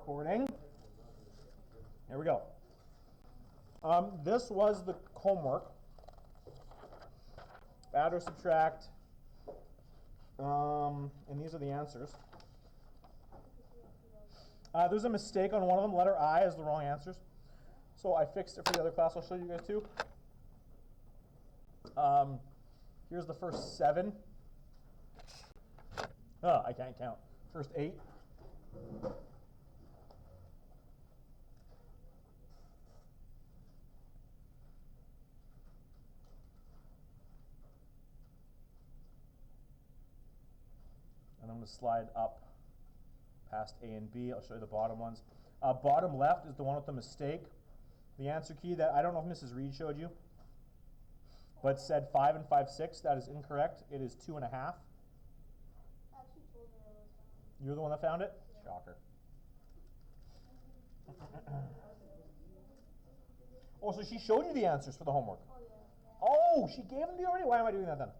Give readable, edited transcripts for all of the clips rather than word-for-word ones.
recording. Here we go. This was the homework. Add or subtract. And these are the answers. There's a mistake on one of them. Letter I is the wrong answers. So I fixed it for the other class. I'll show you guys too. Here's the first 7. Oh, I can't count. First 8. And I'm going to slide up past A and B. I'll show you the bottom ones. Bottom left is the one with the mistake. The answer key that, I don't know if Mrs. Reed showed you, but said 5 and 5/6. That is incorrect. It is 2.5. I actually told her it was wrong. You're the one that found it? Yeah. Shocker. Oh, so she showed you the answers for the homework. Oh, yeah. Oh, she gave them to you already? Why am I doing that then?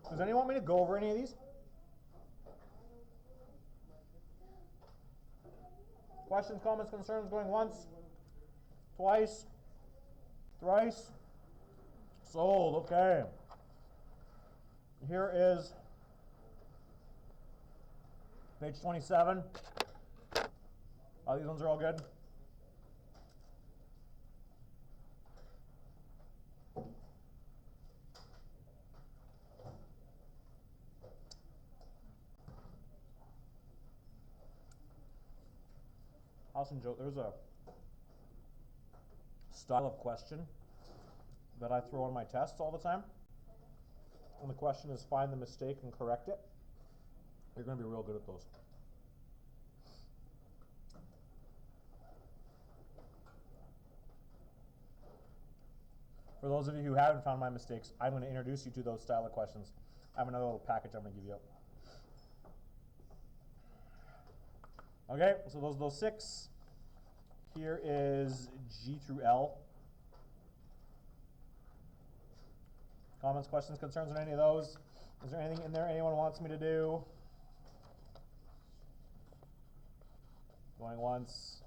Does anyone want me to go over any of these? Questions, comments, concerns, going once, twice, thrice. Sold, okay. Here is page 27. These ones are all good. House and Joe, there's a style of question that I throw on my tests all the time. And the question is find the mistake and correct it. You're going to be real good at those. For those of you who haven't found my mistakes, I'm going to introduce you to those style of questions. I have another little package I'm going to give you. Okay, so those 6. Here is G through L. Comments, questions, concerns on any of those? Is there anything in there anyone wants me to do? Going once,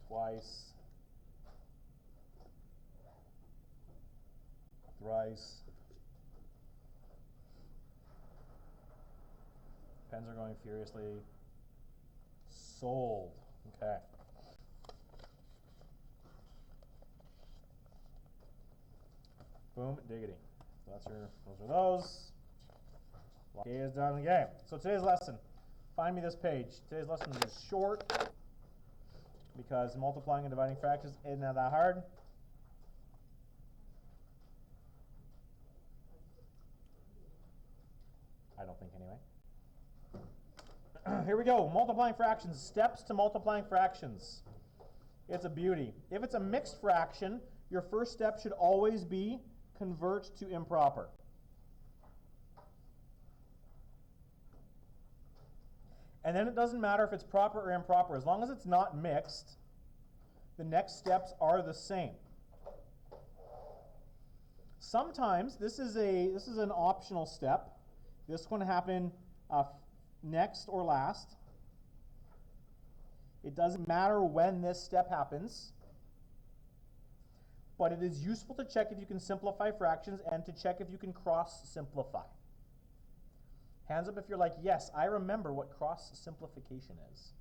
twice, thrice. Pens are going furiously. Sold. Okay. Boom, diggity. So those are those. Okay, is done again. So today's lesson. Find me this page. Today's lesson is short because multiplying and dividing fractions isn't that hard. I don't think anyway. Here we go. Multiplying fractions. Steps to multiplying fractions. It's a beauty. If it's a mixed fraction, your first step should always be convert to improper. And then it doesn't matter if it's proper or improper. As long as it's not mixed, the next steps are the same. Sometimes this is an optional step. This one happen next or last. It doesn't matter when this step happens, but it is useful to check if you can simplify fractions and to check if you can cross simplify. Hands up if you're like, yes, I remember what cross simplification is.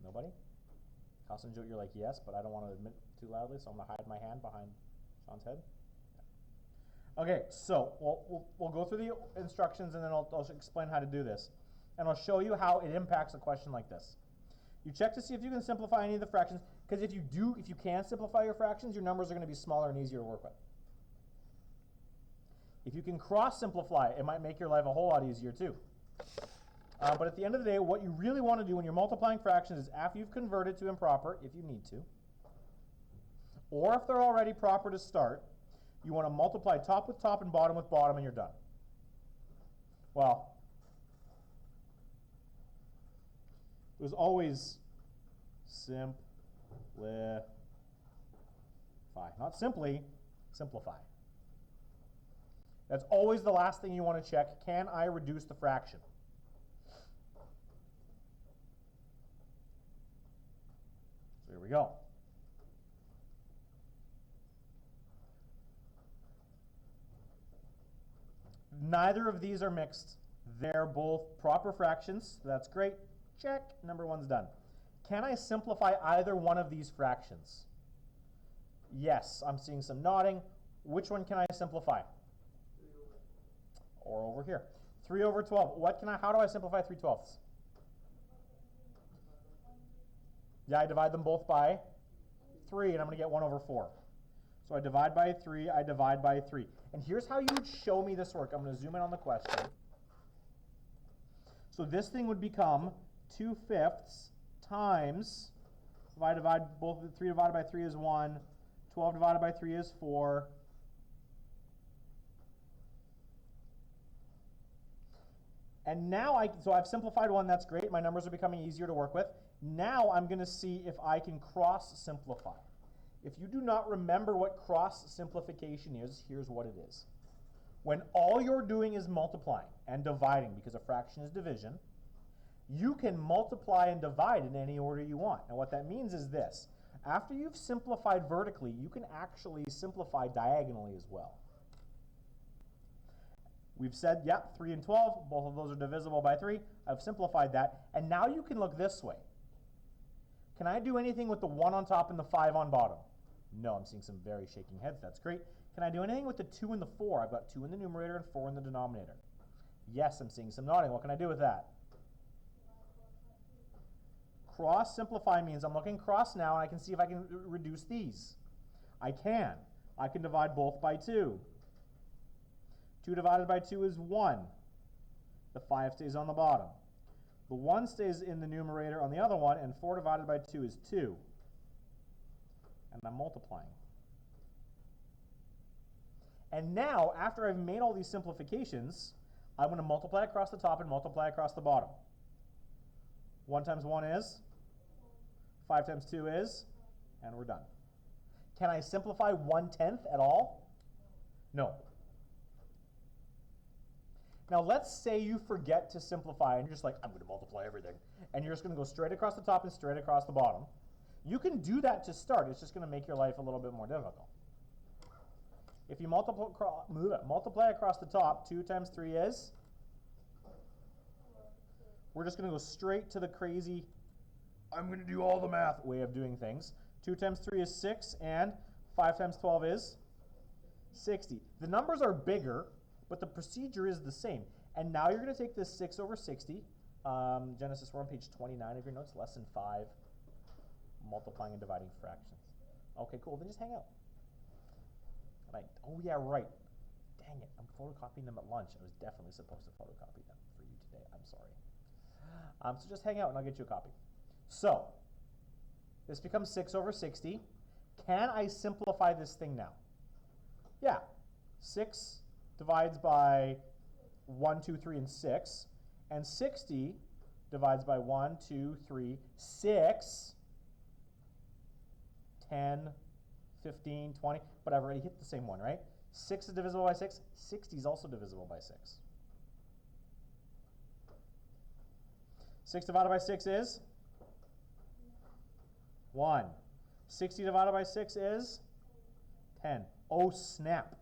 Nobody? House and Joe, you're like, yes, but I don't want to admit too loudly, so I'm going to hide my hand behind Sean's head. Okay, so we'll go through the instructions and then I'll explain how to do this. And I'll show you how it impacts a question like this. You check to see if you can simplify any of the fractions, because if you can simplify your fractions, your numbers are going to be smaller and easier to work with. If you can cross simplify, it might make your life a whole lot easier too. But at the end of the day, what you really want to do when you're multiplying fractions is after you've converted to improper, if you need to, or if they're already proper to start, you want to multiply top with top and bottom with bottom, and you're done. Well, there's always simplify. Not simply, simplify. That's always the last thing you want to check. Can I reduce the fraction? So here we go. Neither of these are mixed. They're both proper fractions. That's great. Check. Number one's done. Can I simplify either one of these fractions? Yes, I'm seeing some nodding. Which one can I simplify? Or over here. 3 over 12. How do I simplify 3/12? Yeah, I divide them both by 3, and I'm going to get 1 over 4. So I divide by 3, I divide by 3. And here's how you would show me this work. I'm going to zoom in on the question. So this thing would become 2/5 times, if I divide both, 3 divided by 3 is 1, 12 divided by 3 is 4. And now so I've simplified one, that's great. My numbers are becoming easier to work with. Now I'm going to see if I can cross simplify. If you do not remember what cross simplification is, here's what it is. When all you're doing is multiplying and dividing, because a fraction is division, you can multiply and divide in any order you want. And what that means is this. After you've simplified vertically, you can actually simplify diagonally as well. We've said, yeah, 3 and 12, both of those are divisible by 3. I've simplified that. And now you can look this way. Can I do anything with the 1 on top and the 5 on bottom? No, I'm seeing some very shaking heads. That's great. Can I do anything with the 2 and the 4? I've got 2 in the numerator and 4 in the denominator. Yes, I'm seeing some nodding. What can I do with that? Cross simplify means I'm looking cross now, and I can see if I can reduce these. I can. I can divide both by 2. 2 divided by 2 is 1. The 5 stays on the bottom. The 1 stays in the numerator on the other one, and 4 divided by 2 is 2. And I'm multiplying. And now, after I've made all these simplifications, I'm going to multiply across the top and multiply across the bottom. 1 times 1 is? 5 times 2 is? And we're done. Can I simplify 1/10 at all? No. Now let's say you forget to simplify and you're just like, I'm going to multiply everything. And you're just going to go straight across the top and straight across the bottom. You can do that to start. It's just going to make your life a little bit more difficult. If you multiply across the top, 2 times 3 is? We're just going to go straight to the crazy, I'm going to do all the math way of doing things. 2 times 3 is 6, and 5 times 12 is 60. The numbers are bigger, but the procedure is the same. And now you're going to take this 6 over 60. Genesis, we're on page 29 of your notes, lesson 5, multiplying and dividing fractions. Okay, cool. Then just hang out. Right. Oh, yeah, right. Dang it. I'm photocopying them at lunch. I was definitely supposed to photocopy them for you today. I'm sorry. So just hang out and I'll get you a copy. So this becomes 6 over 60. Can I simplify this thing now? Yeah. 6 divides by 1, 2, 3, and 6. And 60 divides by 1, 2, 3, 6, 10, 15, 20. But I've already hit the same one, right? 6 is divisible by 6. 60 is also divisible by 6. 6 divided by 6 is 1. 60 divided by 6 is 10. Oh, snap.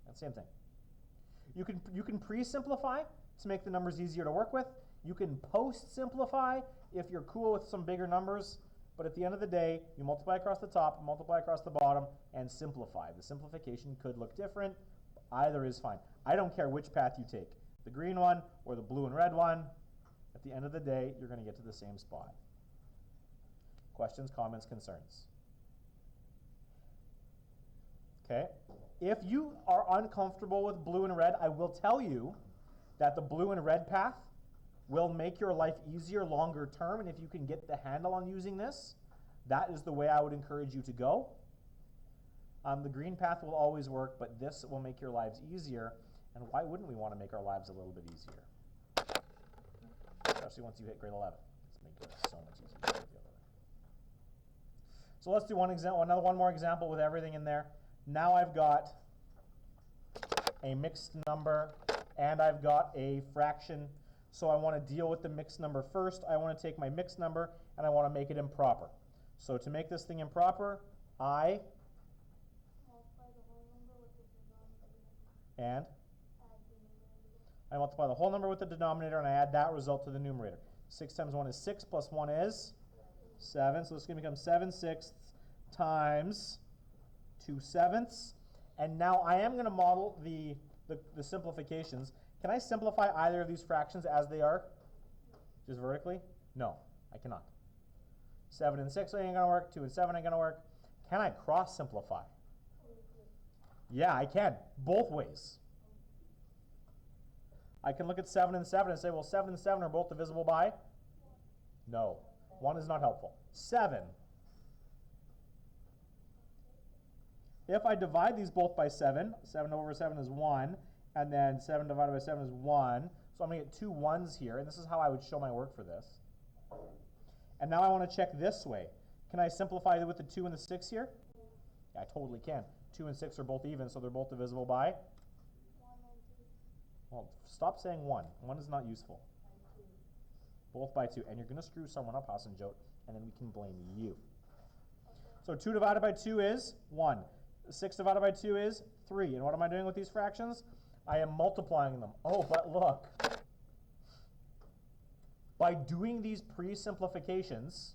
That's the same thing. You can pre-simplify to make the numbers easier to work with. You can post-simplify if you're cool with some bigger numbers. But at the end of the day, you multiply across the top, multiply across the bottom, and simplify. The simplification could look different. Either is fine. I don't care which path you take, the green one or the blue and red one. At the end of the day, you're going to get to the same spot. Questions, comments, concerns? Okay. If you are uncomfortable with blue and red, I will tell you that the blue and red path will make your life easier longer term, and if you can get the handle on using this, that is the way I would encourage you to go. The green path will always work, but this will make your lives easier, and why wouldn't we want to make our lives a little bit easier? Especially once you hit grade 11. It's make it so much easier to do the other way. So let's do one more example with everything in there. Now I've got a mixed number, and I've got a fraction. So I want to deal with the mixed number first. I want to take my mixed number and I want to make it improper. So to make this thing improper, I Multiply the whole number with the denominator. and Add the numerator. I multiply the whole number with the denominator and I add that result to the numerator. 6 times 1 is 6 plus 1 is 7. So this is going to become 7/6 times 2/7. And now I am going to model the simplifications. Can I simplify either of these fractions as they are? Just vertically? No, I cannot. 7 and 6 ain't going to work. 2 and 7 ain't going to work. Can I cross simplify? Yeah, I can. Both ways. I can look at 7 and 7 and say, well, 7 and 7 are both divisible by? No. 1 is not helpful. 7. If I divide these both by 7, 7 over 7 is 1, and then 7 divided by 7 is 1. So I'm going to get two 1s here, and this is how I would show my work for this. And now I want to check this way. Can I simplify with the 2 and the 6 here? Yeah, I totally can. 2 and 6 are both even, so they're both divisible by? 1 and 2. Well, stop saying 1. 1 is not useful. Both by 2. And you're going to screw someone up, Hassan Jote, and then we can blame you. So 2 divided by 2 is 1. 6 divided by 2 is 3. And what am I doing with these fractions? I am multiplying them. Oh, but look. By doing these pre-simplifications,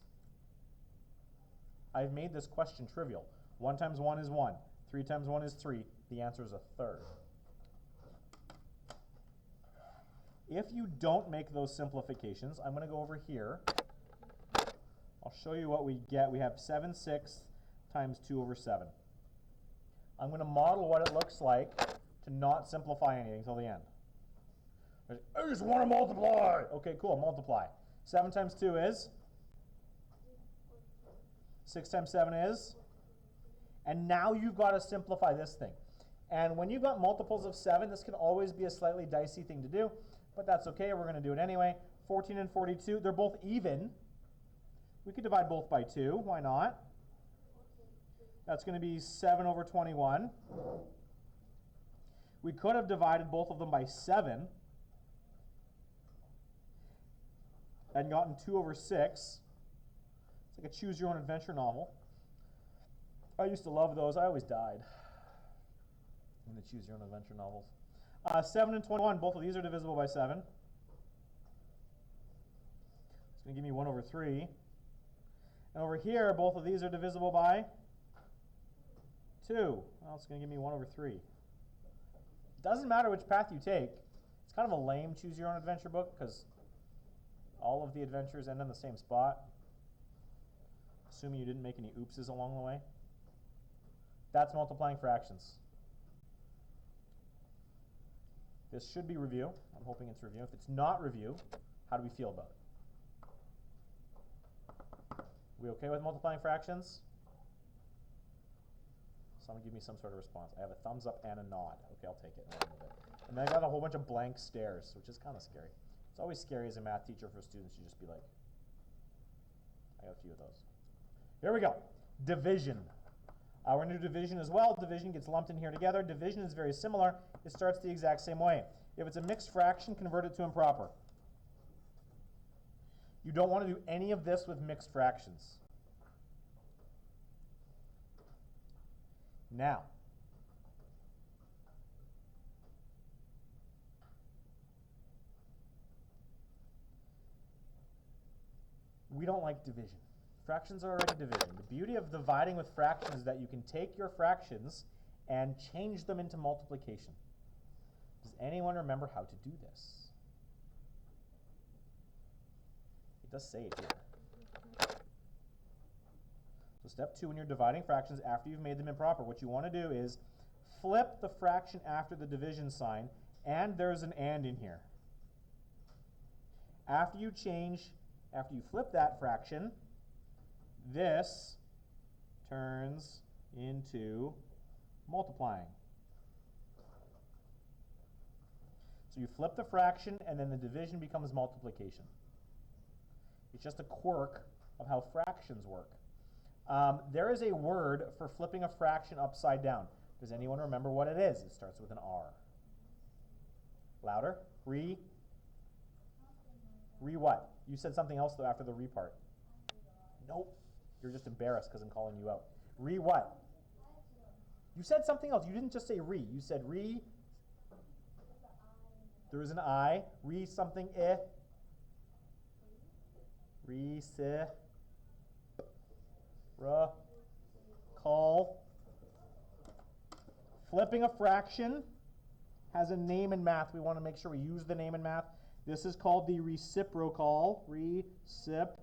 I've made this question trivial. 1 times 1 is 1. 3 times 1 is 3. The answer is a third. If you don't make those simplifications, I'm going to go over here. I'll show you what we get. We have 7/6 times 2 over 7. I'm going to model what it looks like to not simplify anything until the end. I just want to multiply. Okay, cool, multiply. 7 times 2 is? 6 times 7 is? And now you've got to simplify this thing. And when you've got multiples of 7, this can always be a slightly dicey thing to do, but that's okay, we're going to do it anyway. 14 and 42, they're both even. We could divide both by 2, why not? That's going to be 7 over 21. We could have divided both of them by 7 and gotten 2 over 6. It's like a choose your own adventure novel. I used to love those. I always died in the choose your own adventure novels. 7 and 21, both of these are divisible by 7. It's going to give me 1 over 3. And over here, both of these are divisible by 2. Well, it's going to give me 1 over 3. It doesn't matter which path you take. It's kind of a lame choose your own adventure book because all of the adventures end in the same spot, assuming you didn't make any oopses along the way. That's multiplying fractions. This should be review. I'm hoping it's review. If it's not review, how do we feel about it? We okay with multiplying fractions? Someone give me some sort of response. I have a thumbs up and a nod. Okay, I'll take it. And then I got a whole bunch of blank stares, which is kind of scary. It's always scary as a math teacher for students. You just be like, I got a few of those. Here we go. Division. We're going to do division as well. Division gets lumped in here together. Division is very similar. It starts the exact same way. If it's a mixed fraction, convert it to improper. You don't want to do any of this with mixed fractions. Now, we don't like division. Fractions are already division. The beauty of dividing with fractions is that you can take your fractions and change them into multiplication. Does anyone remember how to do this? It does say it here. So step 2, when you're dividing fractions after you've made them improper, what you want to do is flip the fraction after the division sign, and there's an and in here. After you flip that fraction, this turns into multiplying. So you flip the fraction, and then the division becomes multiplication. It's just a quirk of how fractions work. There is a word for flipping a fraction upside down. Does anyone remember what it is? It starts with an R. Louder. Re what? You said something else though after the re part. Nope. You're just embarrassed because I'm calling you out. Re what? You said something else. You didn't just say re. You said re. There is an I. Re something eh. Re se. Ra. Call. Flipping a fraction has a name in math. We want to make sure we use the name in math. This is called the reciprocal. Reciprocal.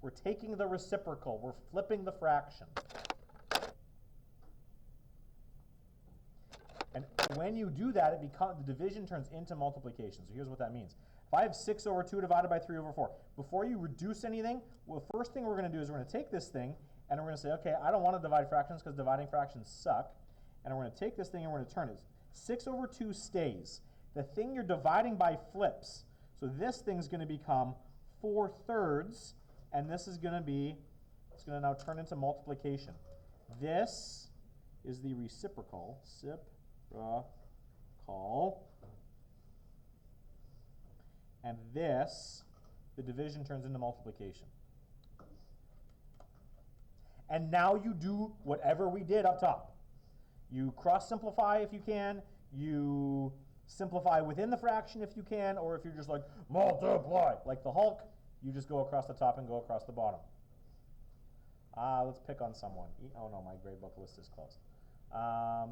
We're taking the reciprocal. We're flipping the fraction. And when you do that, the division turns into multiplication. So here's what that means. If I have 6 over 2 divided by 3 over 4, before you reduce anything, well, the first thing we're going to do is we're going to take this thing, and we're going to say, okay, I don't want to divide fractions because dividing fractions suck. And we're going to take this thing and we're going to turn it. 6 over 2 stays. The thing you're dividing by flips. So this thing's going to become 4/3, and this is going to be, it's going to now turn into multiplication. This is the reciprocal. Reciprocal. And this, the division turns into multiplication. And now you do whatever we did up top. You cross simplify if you can. You simplify within the fraction if you can, or if you're just like, multiply, like the Hulk, you just go across the top and go across the bottom. Let's pick on someone. Oh no, my grade book list is closed.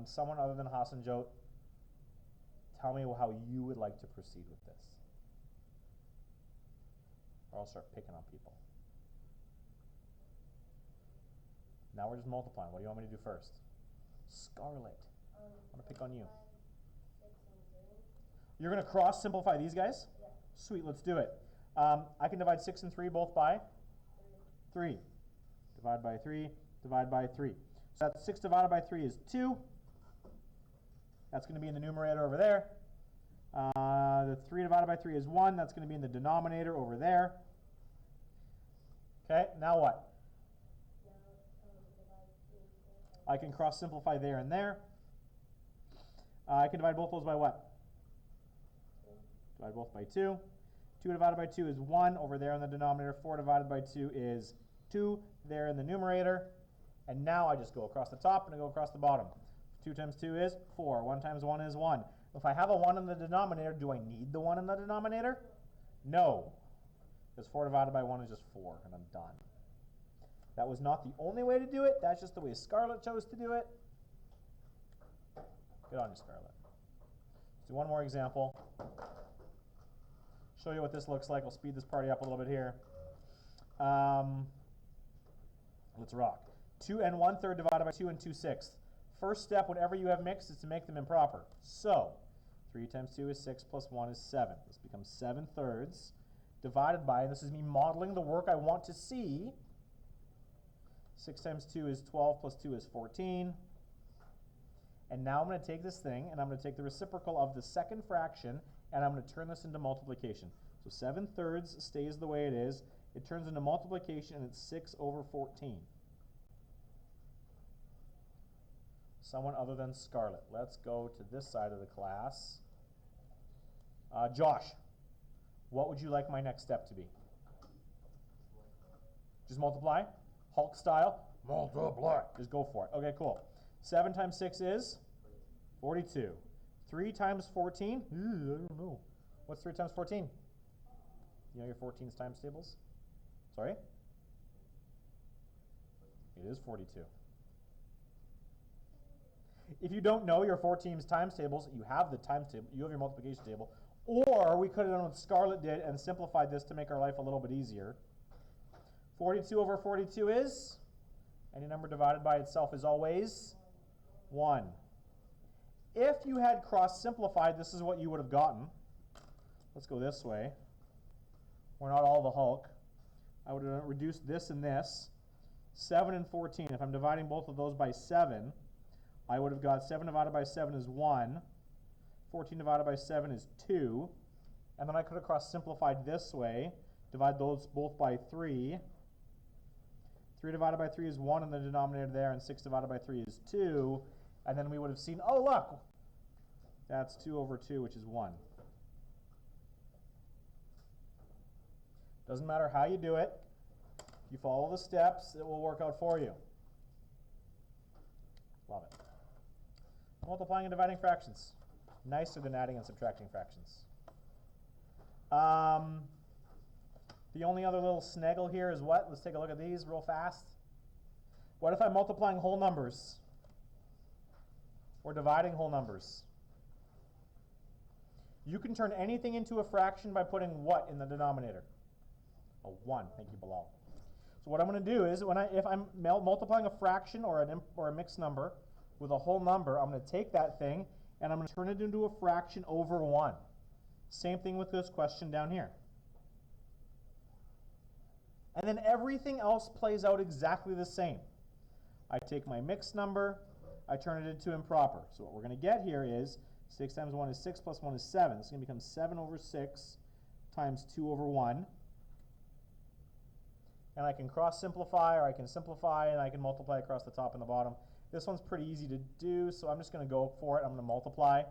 Someone other than Hassan Jot, tell me how you would like to proceed with this. Or I'll start picking on people. Now we're just multiplying. What do you want me to do first? Scarlet. I want to pick on you. You're going to cross simplify these guys? Yeah. Sweet, let's do it. I can divide 6 and 3 both by 3. Divide by 3, divide by 3. So that's 6 divided by 3 is 2. That's going to be in the numerator over there. The 3 divided by 3 is 1. That's going to be in the denominator over there. Okay, now what? I can cross simplify there and there. I can divide both those by what? Divide both by 2. 2 divided by 2 is 1 over there in the denominator. 4 divided by 2 is 2 there in the numerator. And now I just go across the top and I go across the bottom. 2 times 2 is 4. 1 times 1 is 1. If I have a 1 in the denominator, do I need the 1 in the denominator? No. Because 4 divided by 1 is just 4, and I'm done. That was not the only way to do it. That's just the way Scarlett chose to do it. Good on you, Scarlett. Let's do one more example. Show you what this looks like. We'll speed this party up a little bit here. Let's rock. 2 and 1/3 divided by 2 and 2/6. First step, whenever you have mixed, is to make them improper. So, 3 times 2 is 6 plus 1 is 7. This becomes 7/3 divided by, and this is me modeling the work I want to see. 6 times 2 is 12 plus 2 is 14. And now I'm going to take this thing, and I'm going to take the reciprocal of the second fraction, and I'm going to turn this into multiplication. So 7/3 stays the way it is. It turns into multiplication, and it's 6 over 14. Someone other than Scarlett. Let's go to this side of the class. Josh, what would you like my next step to be? Just multiply? Hulk style? Multiply. Just go for it. Okay, cool. 7 times 6 is? 42. 3 times 14? I don't know. What's 3 times 14? You know your 14's times tables? Sorry? It is 42. If you don't know your 14's times tables, you have the times table, you have your multiplication table, or we could have done what Scarlett did and simplified this to make our life a little bit easier. 42 over 42 is? Any number divided by itself is always 1. If you had cross-simplified, this is what you would have gotten. Let's go this way. We're not all the Hulk. I would have reduced this and this. 7 and 14. If I'm dividing both of those by 7, I would have got 7 divided by 7 is 1. 14 divided by 7 is 2. And then I could have cross-simplified this way. Divide those both by 3. 3 divided by 3 is 1 in the denominator there, and 6 divided by 3 is 2. And then we would have seen, oh, look, That's 2 over 2, which is 1. Doesn't matter how you do it. You follow the steps, it will work out for you. Love it. Multiplying and dividing fractions. Nicer than adding and subtracting fractions. The only other little snaggle here is what? Let's take a look at these real fast. What if I'm multiplying whole numbers? Or dividing whole numbers? You can turn anything into a fraction by putting what in the denominator? A 1. Thank you, Bilal. So what I'm going to do is, if I'm multiplying a fraction or a mixed number with a whole number, I'm going to take that thing and I'm going to turn it into a fraction over 1. Same thing with this question down here. And then everything else plays out exactly the same. I take my mixed number, I turn it into improper. So what we're going to get here is 6 times 1 is 6 plus 1 is 7. It's going to become 7 over 6 times 2 over 1. And I can cross simplify, or I can simplify and I can multiply across the top and the bottom. This one's pretty easy to do, so I'm just going to go for it. I'm going to multiply.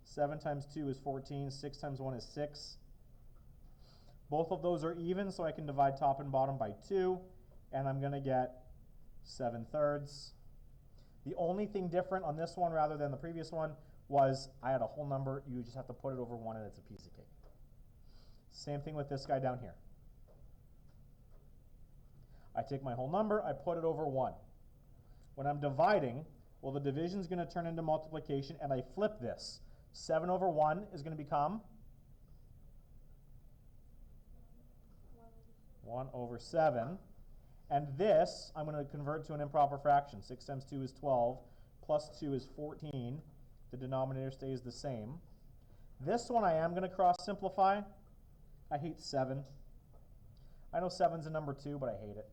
7 times 2 is 14. 6 times 1 is 6. Both of those are even, so I can divide top and bottom by 2. And I'm going to get 7/3. The only thing different on this one rather than the previous one was I had a whole number. You just have to put it over 1 and it's a piece of cake. Same thing with this guy down here. I take my whole number, I put it over 1. When I'm dividing, well, the division is going to turn into multiplication, and I flip this. 7 over 1 is going to become 1 over 7. And this, I'm going to convert to an improper fraction. 6 times 2 is 12, plus 2 is 14. The denominator stays the same. This one I am going to cross simplify. I hate 7. I know 7's a number 2, but I hate it.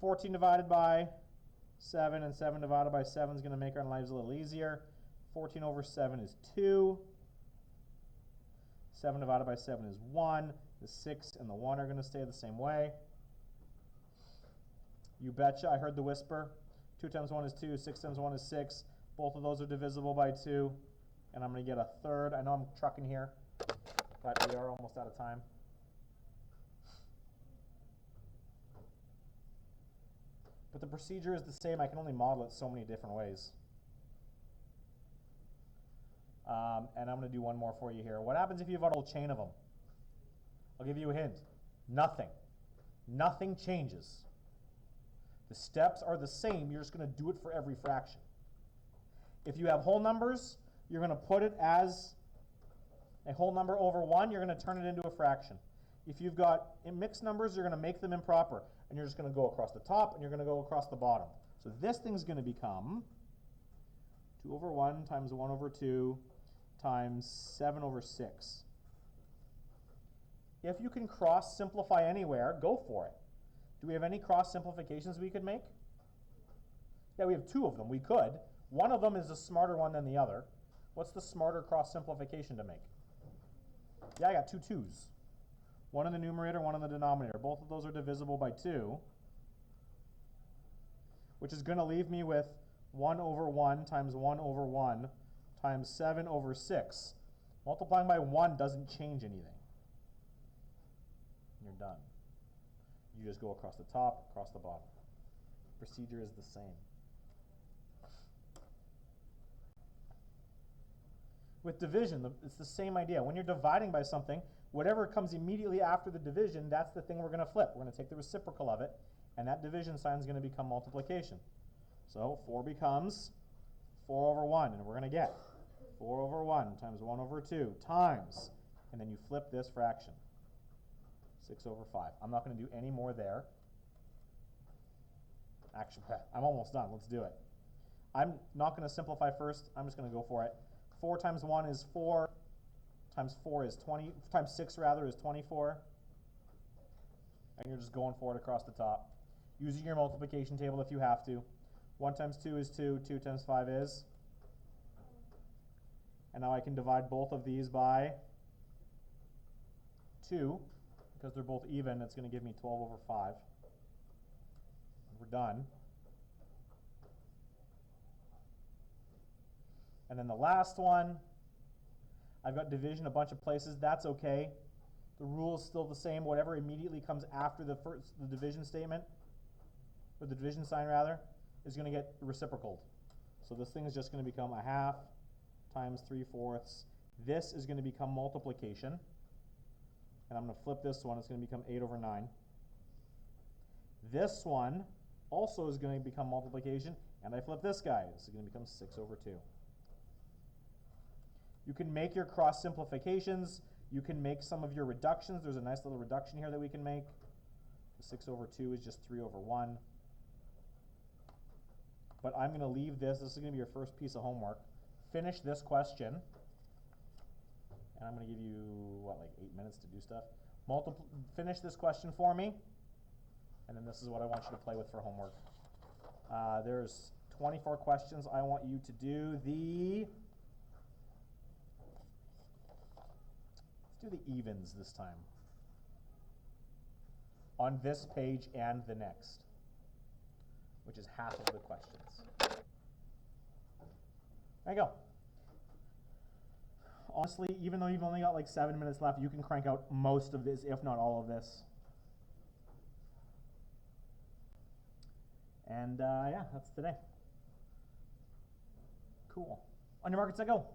14 divided by 7 and 7 divided by 7 is going to make our lives a little easier. 14 over 7 is 2. 7 divided by 7 is 1. The 6 and the 1 are going to stay the same way. You betcha, I heard the whisper. 2 times 1 is 2, 6 times 1 is 6. Both of those are divisible by 2. And I'm going to get 1/3. I know I'm trucking here, but we are almost out of time. But the procedure is the same. I can only model it so many different ways. And I'm going to do one more for you here. What happens if you have a whole chain of them? I'll give you a hint. Nothing. Nothing changes. The steps are the same. You're just going to do it for every fraction. If you have whole numbers, you're going to put it as a whole number over 1. You're going to turn it into a fraction. If you've got mixed numbers, you're going to make them improper. And you're just going to go across the top, and you're going to go across the bottom. So this thing's going to become 2 over 1 times 1 over 2 times 7 over 6. If you can cross simplify anywhere, go for it. Do we have any cross simplifications we could make? Yeah, we have 2 of them. We could. One of them is a smarter one than the other. What's the smarter cross simplification to make? Yeah, I got 2 2's. One in the numerator, one in the denominator. Both of those are divisible by 2, which is going to leave me with 1 over 1 times 1 over 1 times 7 over 6. Multiplying by 1 doesn't change anything. You're done. You just go across the top, across the bottom. Procedure is the same. With division, it's the same idea. When you're dividing by something, whatever comes immediately after the division, that's the thing we're going to flip. We're going to take the reciprocal of it, and that division sign is going to become multiplication. So 4 becomes 4 over 1, and we're going to get 4 over 1 times 1 over 2 times, and then you flip this fraction, 6 over 5. I'm not going to do any more there. Actually, I'm almost done. Let's do it. I'm not going to simplify first. I'm just going to go for it. 4 times 1 is 4. Times 4 is 20. Times 6 rather is 24. And you're just going for it across the top. Using your multiplication table if you have to. 1 times 2 is 2. 2 times 5 is. And now I can divide both of these by 2. Because they're both even, it's going to give me 12 over 5. We're done. And then the last one, I've got division a bunch of places. That's okay. The rule is still the same. Whatever immediately comes after the division statement, or the division sign rather, is going to get reciprocaled. So this thing is just going to become a half times 3/4. This is going to become multiplication. And I'm going to flip this one. It's going to become 8/9. This one also is going to become multiplication. And I flip this guy. This is going to become 6/2. You can make your cross simplifications. You can make some of your reductions. There's a nice little reduction here that we can make. The 6/2 is just 3/1. But I'm going to leave this. This is going to be your first piece of homework. Finish this question. And I'm going to give you, what, like 8 minutes to do stuff? Finish this question for me. And then this is what I want you to play with for homework. There's 24 questions. I want you to do let's do the evens this time. On this page and the next, which is half of the questions. There you go. Honestly, even though you've only got like 7 minutes left, you can crank out most of this, if not all of this. And yeah, that's today. Cool. On your market, set, go.